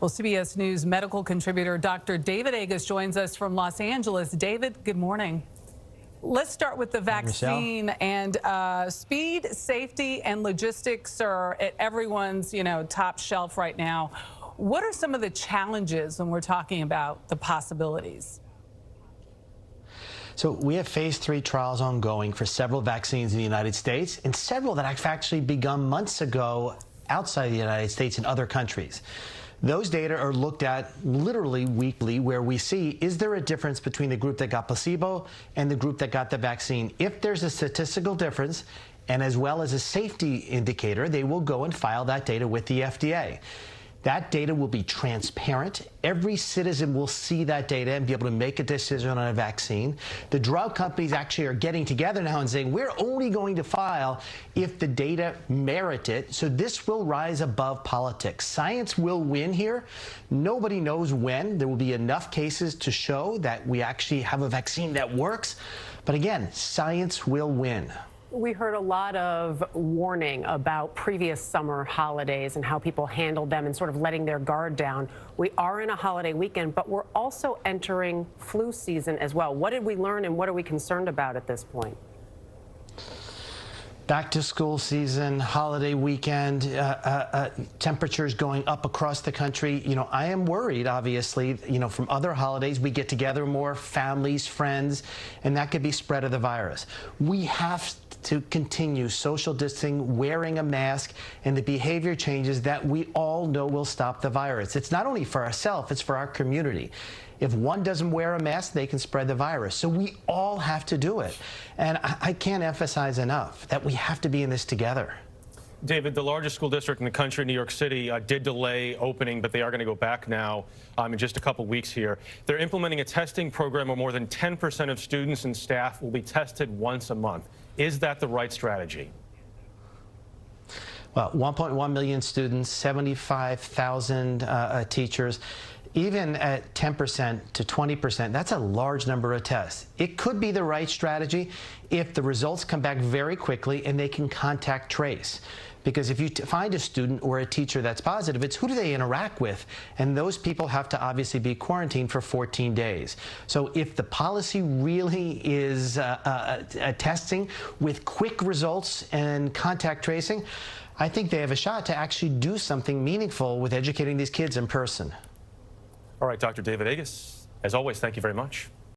Well, CBS News medical contributor Dr. David Agus joins us from Los Angeles. David, good morning. Let's start with the vaccine and speed, safety, and logistics are at everyone's, top shelf right now. What are some of the challenges when we're talking about the possibilities? So we have phase 3 trials ongoing for several vaccines in the United States and several that have actually begun months ago outside the United States and other countries. Those data are looked at literally weekly, where we see, is there a difference between the group that got placebo and the group that got the vaccine? If there's a statistical difference, and as well as a safety indicator, they will go and file that data with the FDA. That data will be transparent. Every citizen will see that data and be able to make a decision on a vaccine. The drug companies actually are getting together now and saying, we're only going to file if the data merit it. So this will rise above politics. Science will win here. Nobody knows when. There will be enough cases to show that we actually have a vaccine that works. But again, science will win. We heard a lot of warning about previous summer holidays and how people handled them and sort of letting their guard down. We are in a holiday weekend, but we're also entering flu season as well. What did we learn and what are we concerned about at this point? Back to school season, holiday weekend, temperatures going up across the country. I am worried, obviously, from other holidays, we get together more, families, friends, and that could be spread of the virus. We have to continue social distancing, wearing a mask, and the behavior changes that we all know will stop the virus. It's not only for ourselves, it's for our community. If one doesn't wear a mask, they can spread the virus. So we all have to do it. And I can't emphasize enough that we have to be in this together. David, the largest school district in the country, New York City, did delay opening, but they are going to go back now in just a couple weeks here. They're implementing a testing program where more than 10% of students and staff will be tested once a month. Is that the right strategy? Well, 1.1 million students, 75,000 teachers. Even at 10% to 20%, that's a large number of tests. It could be the right strategy if the results come back very quickly and they can contact trace. Because if you find a student or a teacher that's positive, it's who do they interact with? And those people have to obviously be quarantined for 14 days. So if the policy really is testing with quick results and contact tracing, I think they have a shot to actually do something meaningful with educating these kids in person. All right, Dr. David Agus, as always, thank you very much.